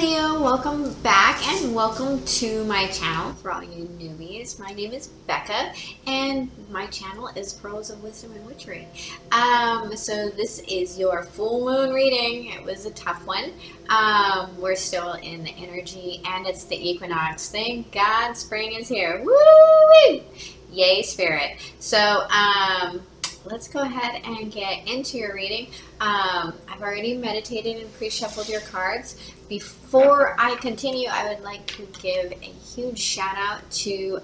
Leo, welcome back and welcome to my channel for all you newbies. My name is Becca and my channel is Pearls of Wisdom and Witchery. So this is your full moon reading. It was a tough one. We're still in the energy and it's the equinox. Thank God spring is here. Woo! Yay, spirit. So let's go ahead and get into your reading. I've already meditated and pre-shuffled your cards. Before I continue, I would like to give a huge shout out to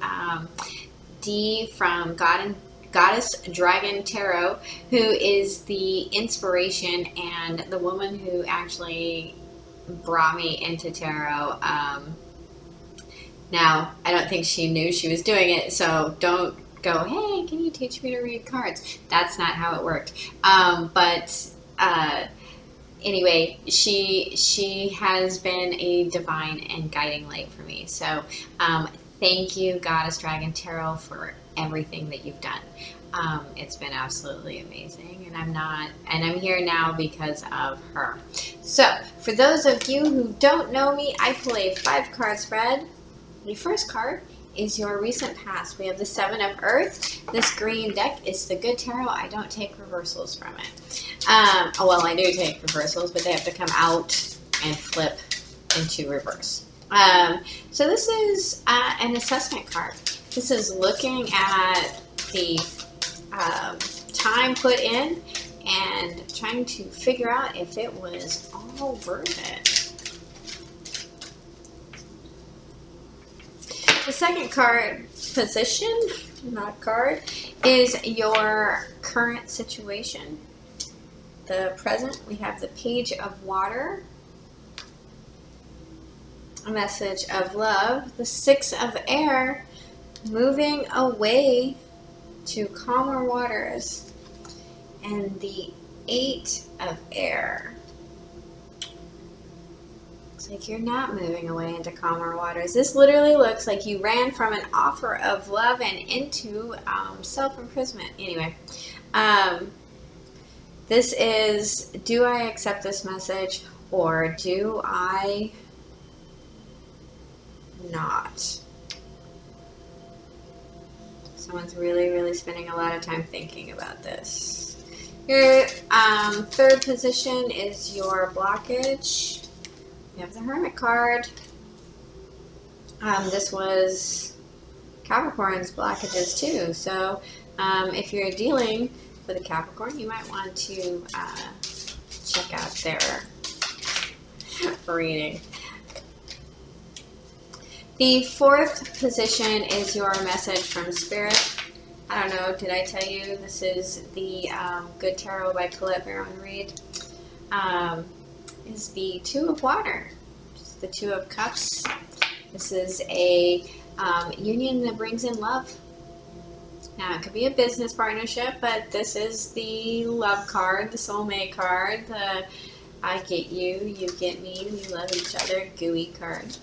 Dee from Goddess Dragon Tarot, who is the inspiration and the woman who actually brought me into tarot. Now, I don't think she knew she was doing it, so don't go, hey, can you teach me to read cards? That's not how it worked. Anyway, she has been a divine and guiding light for me. So thank you, Goddess Dragon Tarot, for everything that you've done. It's been absolutely amazing, and I'm here now because of her. So for those of you who don't know me, I play 5-card spread. The first card is your recent past. We have the 7 of Earth. This green deck is the good tarot. I don't take reversals from it. Well, I do take reversals, but they have to come out and flip into reverse. So this is an assessment card. This is looking at the time put in and trying to figure out if it was all worth it. The second card, position, not card, is your current situation. The present, we have the Page of Water, a message of love. The 6 of Air, moving away to calmer waters. And the 8 of Air. Like you're not moving away into calmer waters. This literally looks like you ran from an offer of love and into self-imprisonment. Anyway, this is, do I accept this message or do I not? Someone's really spending a lot of time thinking about this. Your third position is your blockage. You have the Hermit card. This was Capricorn's blockages too. So if you're dealing with a Capricorn, you might want to check out their reading. The fourth position is your message from Spirit. I don't know, did I tell you this is the Good Tarot by Colette Baron Reed? Is the 2 of Water, just the 2 of Cups. This is a union that brings in love. Now, it could be a business partnership, but this is the love card, the soulmate card, the I get you, you get me, we love each other, gooey card.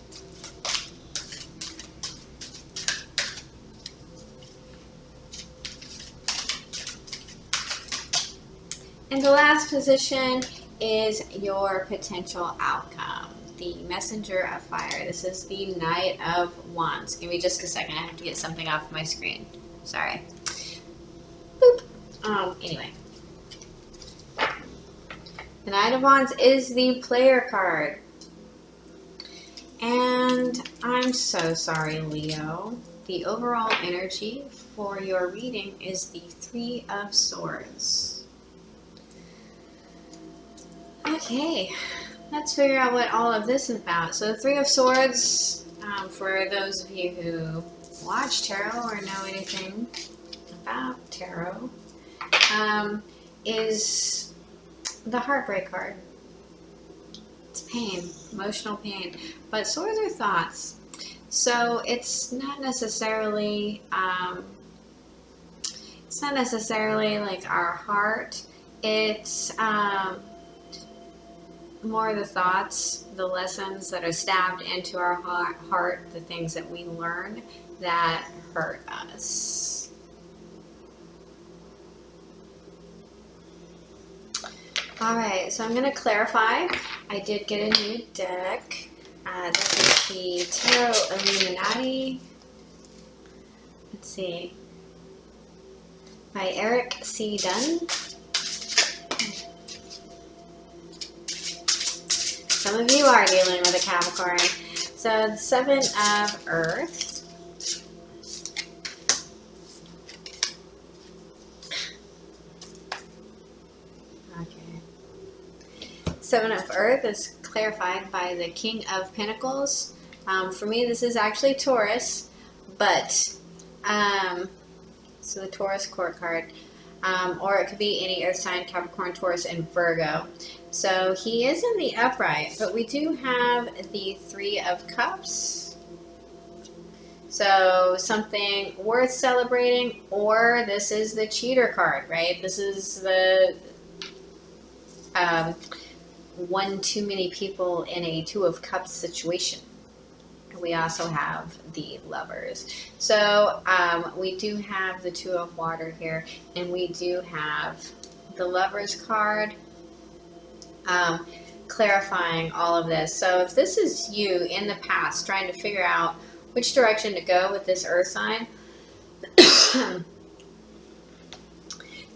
And the last position is your potential outcome, the Messenger of Fire. This is the Knight of Wands. Give me just a second. I have to get something off my screen. Sorry. Boop. Anyway. The Knight of Wands is the player card. And I'm so sorry, Leo. The overall energy for your reading is the 3 of Swords. Okay, let's figure out what all of this is about. So the 3 of Swords, for those of you who watch tarot or know anything about tarot, is the heartbreak card. It's pain, emotional pain, but swords are thoughts. So it's not necessarily like our heart. It's more the thoughts, the lessons that are stabbed into our heart, the things that we learn that hurt us. All right, so I'm going to clarify. I did get a new deck. This is the Tarot Illuminati. Let's see. By Eric C. Dunn. Some of you are dealing with a Capricorn. So the Seven of Earth. Seven of Earth is clarified by the King of Pentacles. For me, this is actually Taurus, but so the Taurus court card, or it could be any earth sign: Capricorn, Taurus, and Virgo. So he is in the upright, but we do have the Three of Cups. So something worth celebrating, or this is the cheater card, right? This is the one too many people in a Two of Cups situation. We also have the Lovers. So we do have the Two of Water here, and we do have the Lovers card clarifying all of this. So if this is you in the past trying to figure out which direction to go with this earth sign,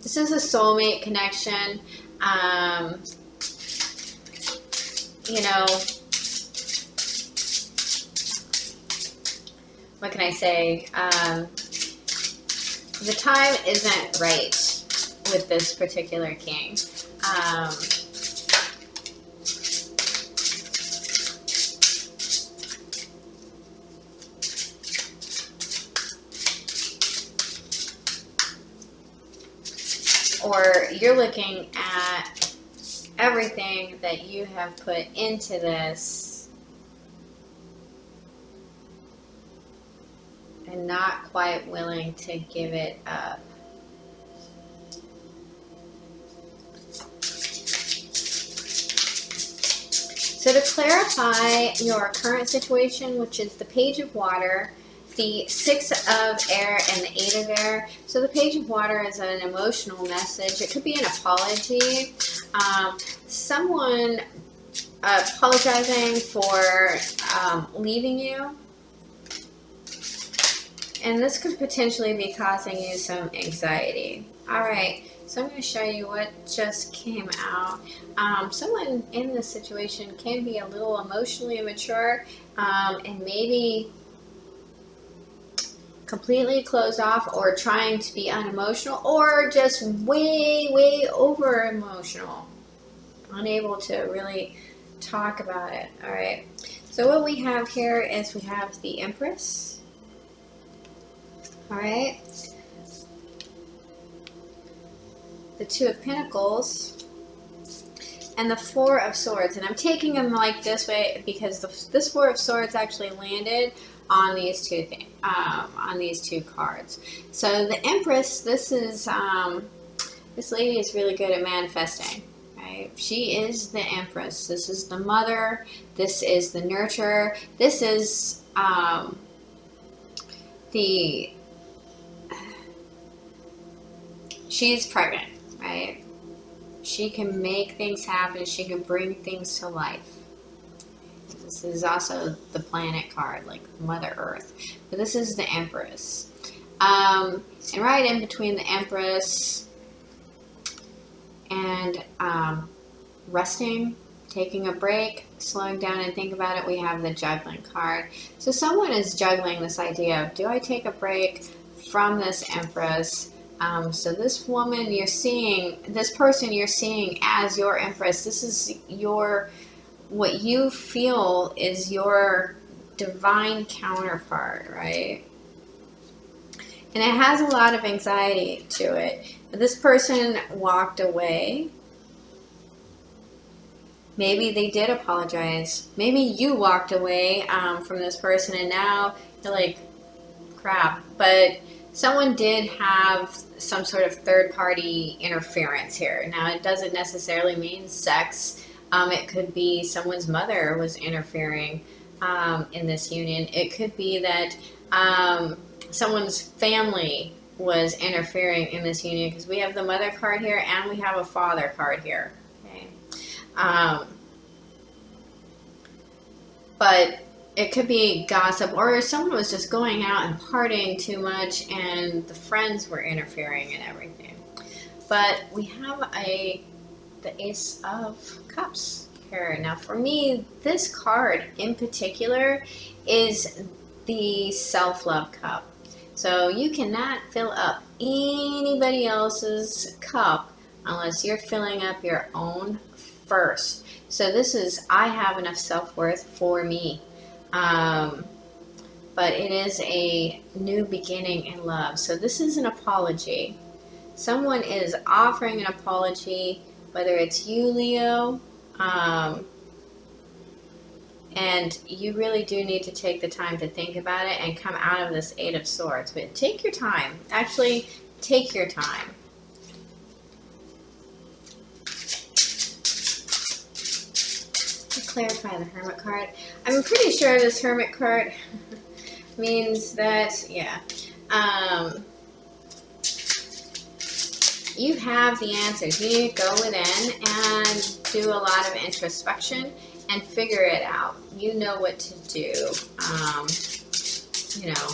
this is a soulmate connection. You know, what can I say? The time isn't right with this particular king. Or you're looking at everything that you have put into this and not quite willing to give it up. So to clarify your current situation, which is the Page of Water, the Six of Air, and the Eight of Air. So the Page of Water is an emotional message. It could be an apology. Someone apologizing for leaving you. And this could potentially be causing you some anxiety. All right, so I'm going to show you what just came out. Someone in this situation can be a little emotionally immature and maybe completely closed off, or trying to be unemotional, or just way over emotional, unable to really talk about it. All right, so what we have here is we have the Empress. All right, the Two of Pentacles, and the Four of Swords. And I'm taking them like this way because this Four of Swords actually landed on these two things, on these two cards. So the Empress, this is this lady is really good at manifesting. Right? She is the Empress. This is the mother. This is the nurturer. This is she's pregnant, right? She can make things happen. She can bring things to life. This is also the planet card, like Mother Earth. But this is the Empress. And right in between the Empress and resting, taking a break, slowing down and think about it, we have the Juggling card. So someone is juggling this idea of, do I take a break from this Empress? So this woman you're seeing, this person you're seeing as your Empress, this is your, what you feel is your divine counterpart, right? And it has a lot of anxiety to it. But this person walked away. Maybe they did apologize. Maybe you walked away from this person and now you're like, crap. But someone did have some sort of third-party interference here. Now, it doesn't necessarily mean sex. It could be someone's mother was interfering in this union. It could be that someone's family was interfering in this union, because we have the Mother card here and we have a Father card here. Okay. But it could be gossip, or someone was just going out and partying too much and the friends were interfering and everything. But we have the Ace of Cups here. Now for me, this card in particular is the self-love cup. So you cannot fill up anybody else's cup unless you're filling up your own first. So this is, I have enough self-worth for me. But it is a new beginning in love. So this is an apology. Someone is offering an apology, whether it's you, Leo, and you really do need to take the time to think about it and come out of this Eight of Swords. But take your time. Actually, take your time. Clarify the Hermit card. I'm pretty sure this Hermit card means that, yeah, you have the answers. You need to go within and do a lot of introspection and figure it out. You know what to do. You know,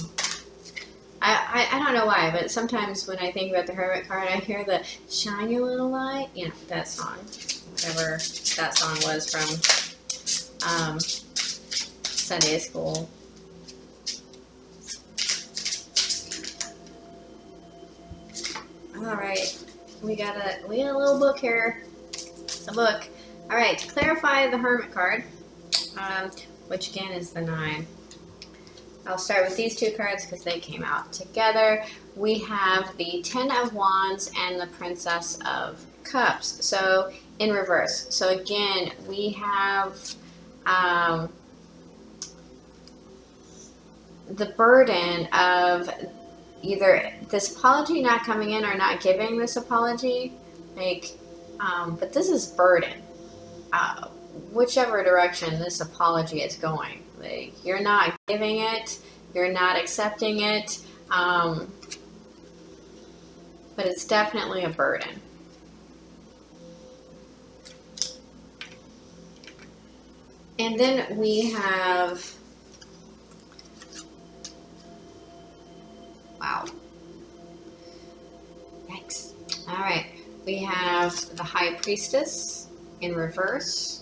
I don't know why, but sometimes when I think about the Hermit card, I hear the "Shine Your Little Light." You know, that song, whatever that song was from Sunday school. All right, we got a little book here. A book. All right, to clarify the Hermit card, which again is the 9. I'll start with these 2 cards because they came out together. We have the 10 of Wands and the Princess of Cups. So in reverse. So again, we have the burden of either this apology not coming in or not giving this apology. But this is burden. Whichever direction this apology is going. You're not giving it, you're not accepting it, but it's definitely a burden. And then we have, wow, yikes. All right, we have the High Priestess in reverse.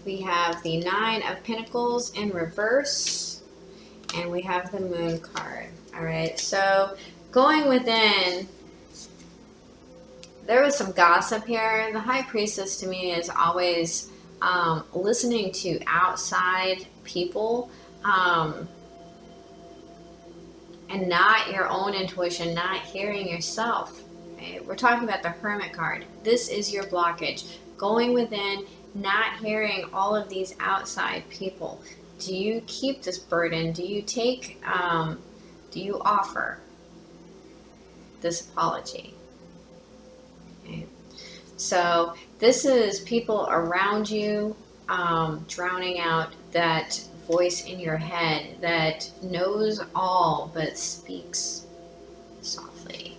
We have the 9 of Pentacles in reverse, and we have the Moon card. All right, so going within, there was some gossip here. The High Priestess to me is always listening to outside people and not your own intuition, not hearing yourself. Okay? We're talking about the Hermit card. This is your blockage. Going within, not hearing all of these outside people. Do you keep this burden? Do you take, do you offer this apology? Okay. So this is people around you drowning out that voice in your head that knows all but speaks softly.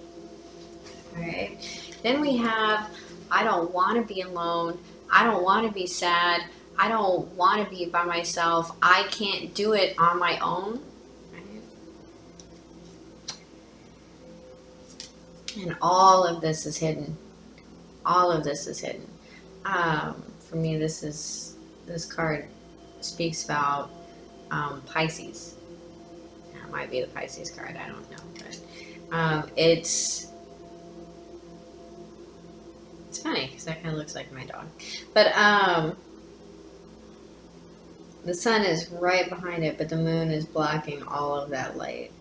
All right. Then we have, I don't want to be alone. I don't want to be sad. I don't want to be by myself. I can't do it on my own. Right? And all of this is hidden. All of this is hidden. For me, this card speaks about Pisces. It might be the Pisces card. I don't know, but it's funny because that kind of looks like my dog. But the sun is right behind it, but the moon is blocking all of that light.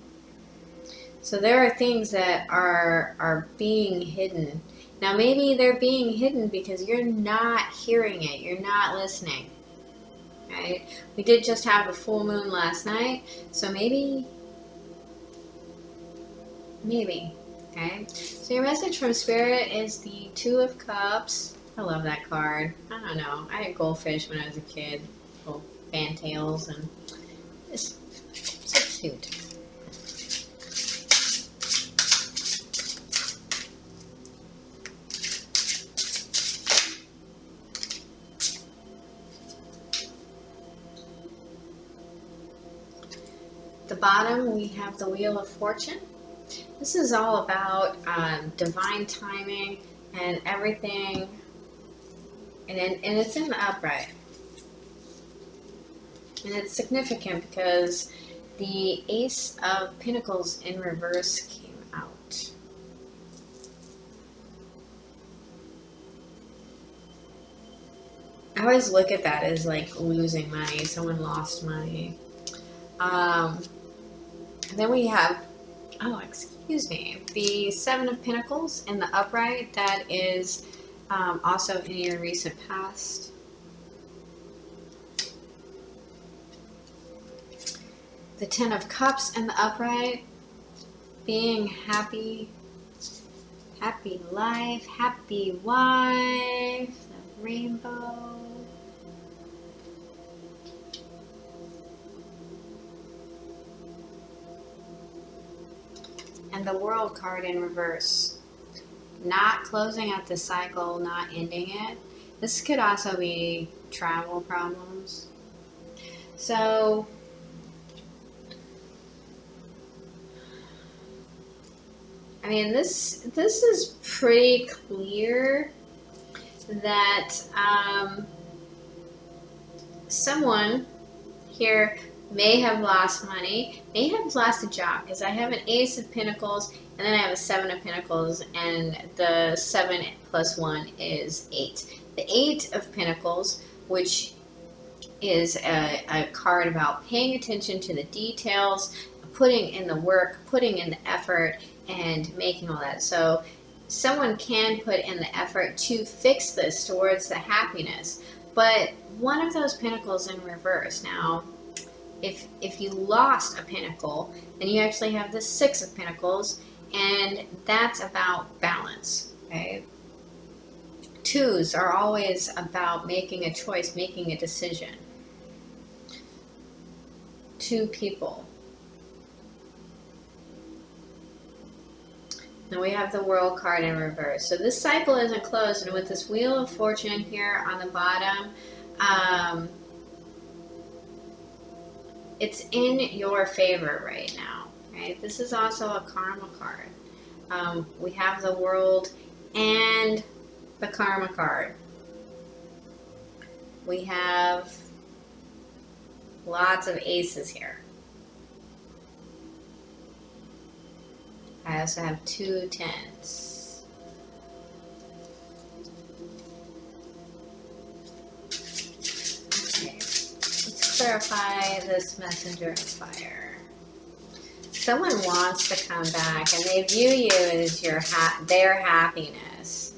So there are things that are being hidden. Now maybe they're being hidden because you're not hearing it. You're not listening. Right? We did just have a full moon last night, so maybe. Okay, so your message from Spirit is the 2 of Cups. I love that card. I don't know. I had goldfish when I was a kid. Little fantails, and it's so cute. the bottom, we have the Wheel of Fortune. This is all about divine timing and everything, and it's in the upright. And it's significant because the Ace of Pentacles in reverse came out. I always look at that as like losing money. Someone lost money. And then we have, oh, excuse me, the Seven of Pentacles in the upright. That is also in your recent past. The Ten of Cups in the upright, being happy, happy life, happy wife, the rainbow. And the World card in reverse. Not closing out the cycle, not ending it. This could also be travel problems. So, I mean, this is pretty clear that someone here may have lost money, may have lost a job, because I have an Ace of Pentacles and then I have a Seven of Pentacles, and the 7 plus 1 is 8. The 8 of Pentacles, which is a card about paying attention to the details, putting in the work, putting in the effort, and making all that. So someone can put in the effort to fix this towards the happiness, but one of those pentacles in reverse. Now, if you lost a pentacle, then you actually have the 6 of Pentacles, and that's about balance, okay? 2s are always about making a choice, making a decision. 2 people. Now we have the World card in reverse. So this cycle isn't closed, and with this Wheel of Fortune here on the bottom, it's in your favor right now, right? This is also a karma card. We have the World and the karma card. We have lots of aces here. I also have 2 10s. Okay, let's clarify this messenger of fire. Someone wants to come back, and they view you as their happiness.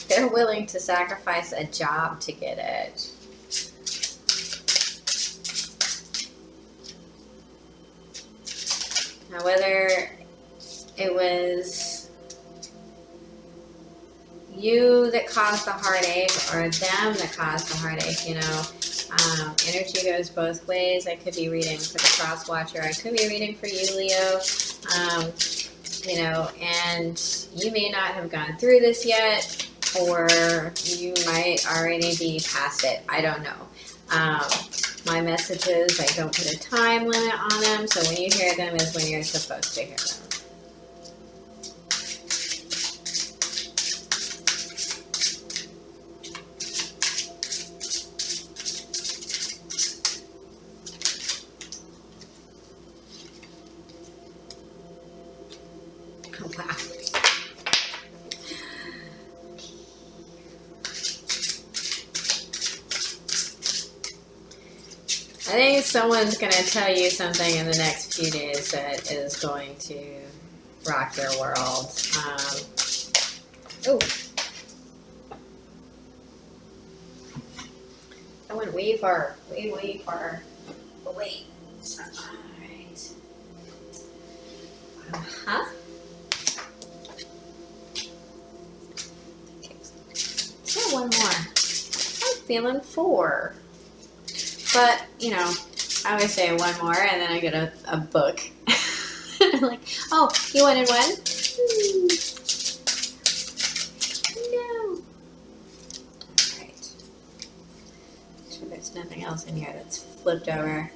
They're willing to sacrifice a job to get it. Now, whether it was you that caused the heartache or them that caused the heartache, you know, energy goes both ways. I could be reading for the cross watcher. I could be reading for you, Leo. You know, and you may not have gone through this yet, or you might already be past it. I don't know. My messages, I don't put a time limit on them, so when you hear them is when you're supposed to hear them. Oh, wow. I think someone's going to tell you something in the next few days that is going to rock your world. Oh. I went way far. Way far. But wait. Alright. Uh-huh. Okay. Let's get one more. I'm feeling 4. But, you know, I always say one more, and then I get a book. I'm like, oh, you wanted one? No. Alright. Make sure there's nothing else in here that's flipped over.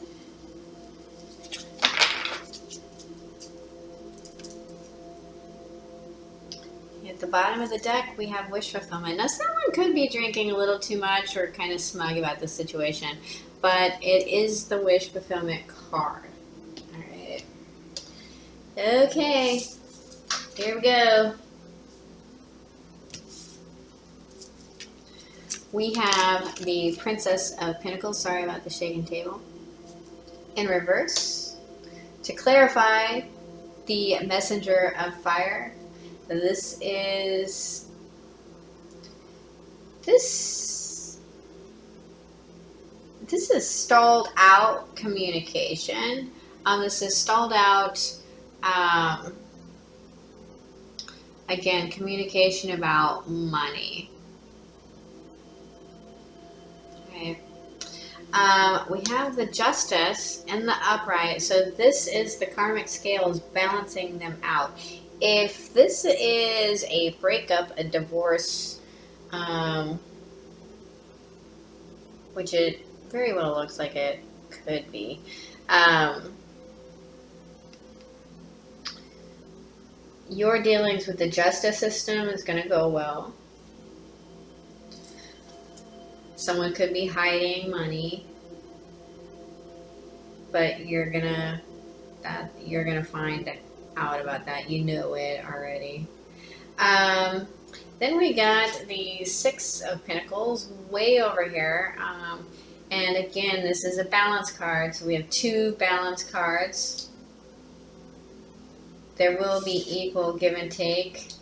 bottom of the deck, we have wish fulfillment. Now, someone could be drinking a little too much or kind of smug about the situation, but it is the wish fulfillment card. All right. Okay. Here we go. We have the Princess of Pentacles. Sorry about the shaking table. In reverse. To clarify, the Messenger of Fire. This is stalled out communication. This is stalled out. Again, communication about money. Okay. We have the Justice and the Upright. So this is the karmic scales balancing them out. If this is a breakup, a divorce, which it very well looks like it could be, your dealings with the justice system is going to go well. Someone could be hiding money, but you're gonna find out about that. You know it already. Then we got the Six of Pentacles way over here. And again, this is a balance card. So we have two balance cards. There will be equal give and take.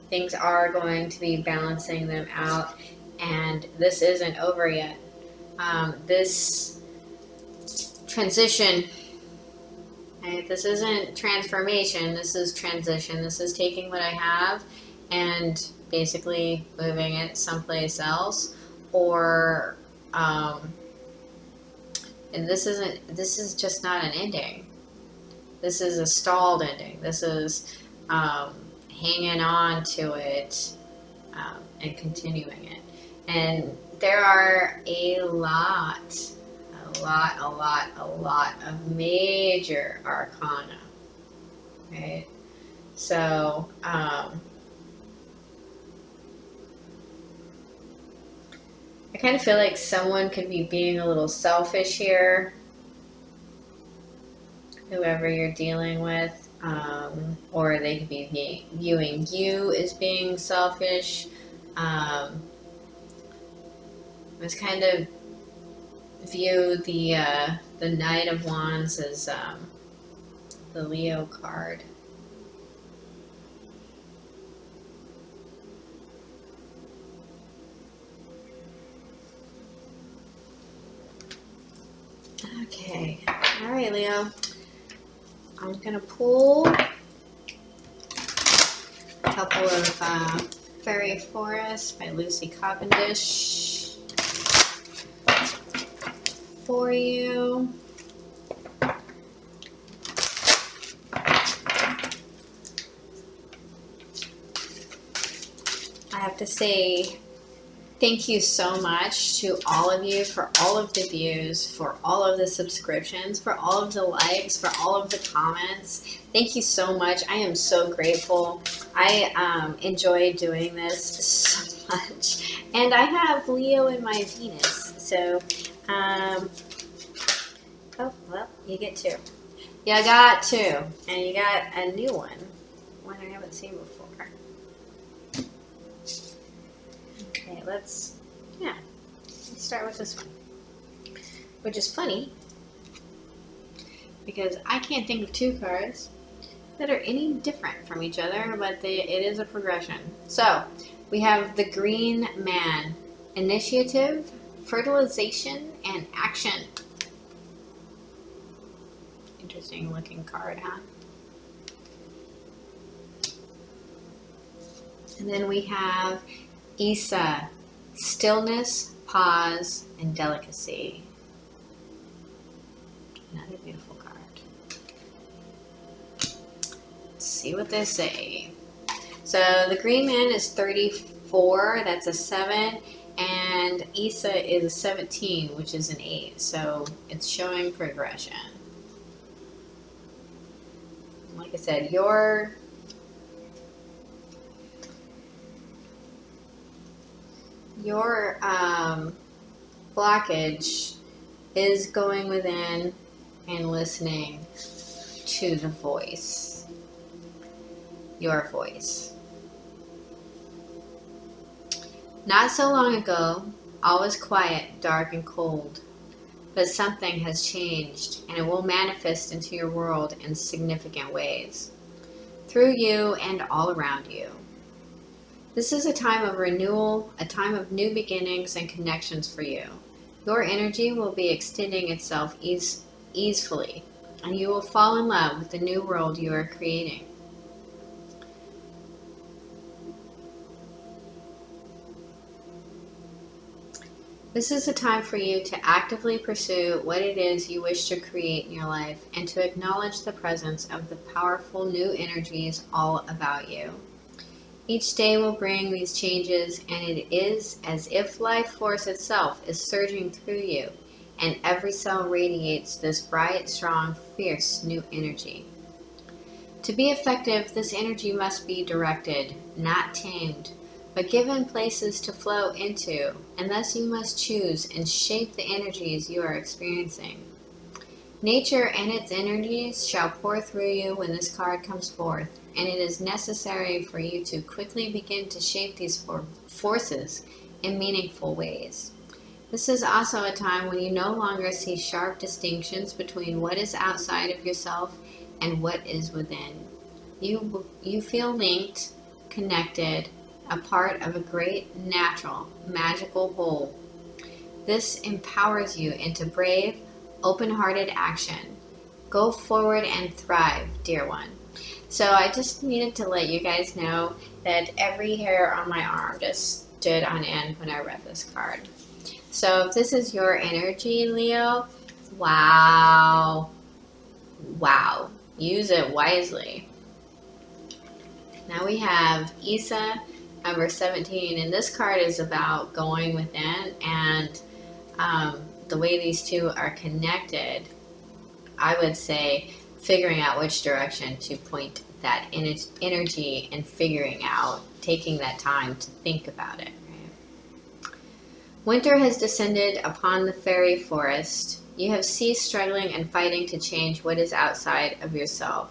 Things are going to be balancing them out. And this isn't over yet. This transition, right? This isn't transformation, this is transition. This is taking what I have and basically moving it someplace else, or and this is just not an ending. This is a stalled ending. This is hanging on to it and continuing it. And there are a lot of major arcana, right? So, I kind of feel like someone could be being a little selfish here, whoever you're dealing with, or they could be viewing you as being selfish. Let's kind of view the Knight of Wands as the Leo card. Okay, all right, Leo. I'm gonna pull a couple of Fairy Forest by Lucy Cavendish for you. I have to say thank you so much to all of you for all of the views, for all of the subscriptions, for all of the likes, for all of the comments. Thank you so much. I am so grateful. I enjoy doing this so much. And I have Leo in my Venus. So, oh, well, you get two. You got two. And you got a new one I haven't seen before. Okay, let's start with this one, which is funny because I can't think of two cards that are any different from each other, but it is a progression. So we have the Green Man, initiative, fertilization, and action. Interesting looking card, huh? And then we have Isa, stillness, pause, and delicacy. Another beautiful card. Let's see what they say. So the Green Man is 34, that's a 7, and Isa is a 17, which is an 8. So it's showing progression. Like I said, your your blockage is going within and listening to the voice, your voice. Not so long ago, all was quiet, dark, and cold, but something has changed, and it will manifest into your world in significant ways, through you and all around you. This is a time of renewal, a time of new beginnings and connections for you. Your energy will be extending itself easily, and you will fall in love with the new world you are creating. This is a time for you to actively pursue what it is you wish to create in your life and to acknowledge the presence of the powerful new energies all about you. Each day will bring these changes, and it is as if life force itself is surging through you, and every cell radiates this bright, strong, fierce new energy. To be effective, this energy must be directed, not tamed, but given places to flow into, and thus you must choose and shape the energies you are experiencing. Nature and its energies shall pour through you when this card comes forth, and it is necessary for you to quickly begin to shape these forces in meaningful ways. This is also a time when you no longer see sharp distinctions between what is outside of yourself and what is within. You feel linked, connected, a part of a great, natural, magical whole. This empowers you into brave, open-hearted action. Go forward and thrive, dear one. So I just needed to let you guys know that every hair on my arm just stood on end when I read this card. So if this is your energy, Leo, wow. Use it wisely. Now we have Isa, number 17, and this card is about going within, and the way these two are connected, I would say figuring out which direction to point that energy and figuring out, taking that time to think about it. Right? Winter has descended upon the fairy forest. You have ceased struggling and fighting to change what is outside of yourself.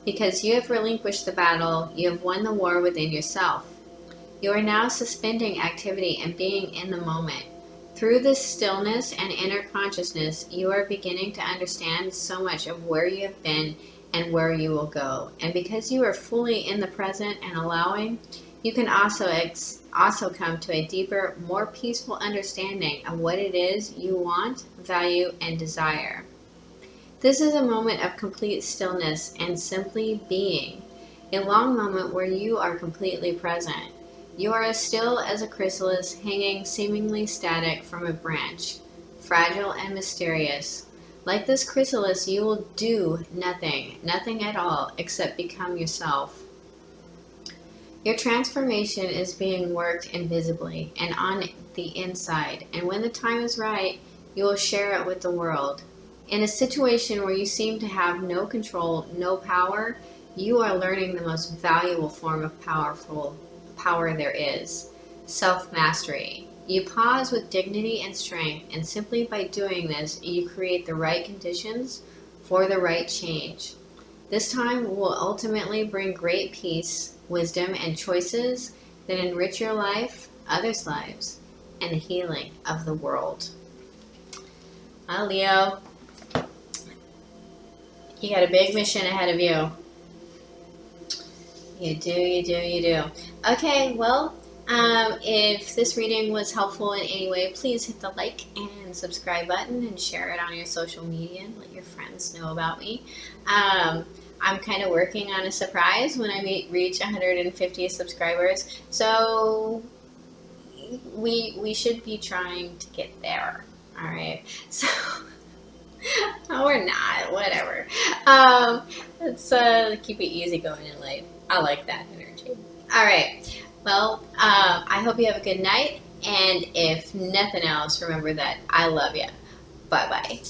Because you have relinquished the battle, you have won the war within yourself. You are now suspending activity and being in the moment. Through this stillness and inner consciousness, you are beginning to understand so much of where you have been and where you will go. And because you are fully in the present and allowing, you can also come to a deeper, more peaceful understanding of what it is you want, value, and desire. This is a moment of complete stillness and simply being, a long moment where you are completely present. You are as still as a chrysalis hanging seemingly static from a branch, fragile and mysterious. Like this chrysalis, you will do nothing at all, except become yourself. Your transformation is being worked invisibly and on the inside, and when the time is right, you will share it with the world. In a situation where you seem to have no control, no power, you are learning the most valuable form of power there is, self-mastery. You pause with dignity and strength, and simply by doing this, you create the right conditions for the right change. This time will ultimately bring great peace, wisdom, and choices that enrich your life, others' lives, and the healing of the world. Well, Leo, you got a big mission ahead of you. You do. Okay, well, if this reading was helpful in any way, please hit the like and subscribe button and share it on your social media and let your friends know about me. I'm kind of working on a surprise when I reach 150 subscribers, so we should be trying to get there. All right, so no, we're not. Whatever. Let's keep it easy going in life. I like that energy. All right. Well, I hope you have a good night, and if nothing else, remember that I love you. Bye bye.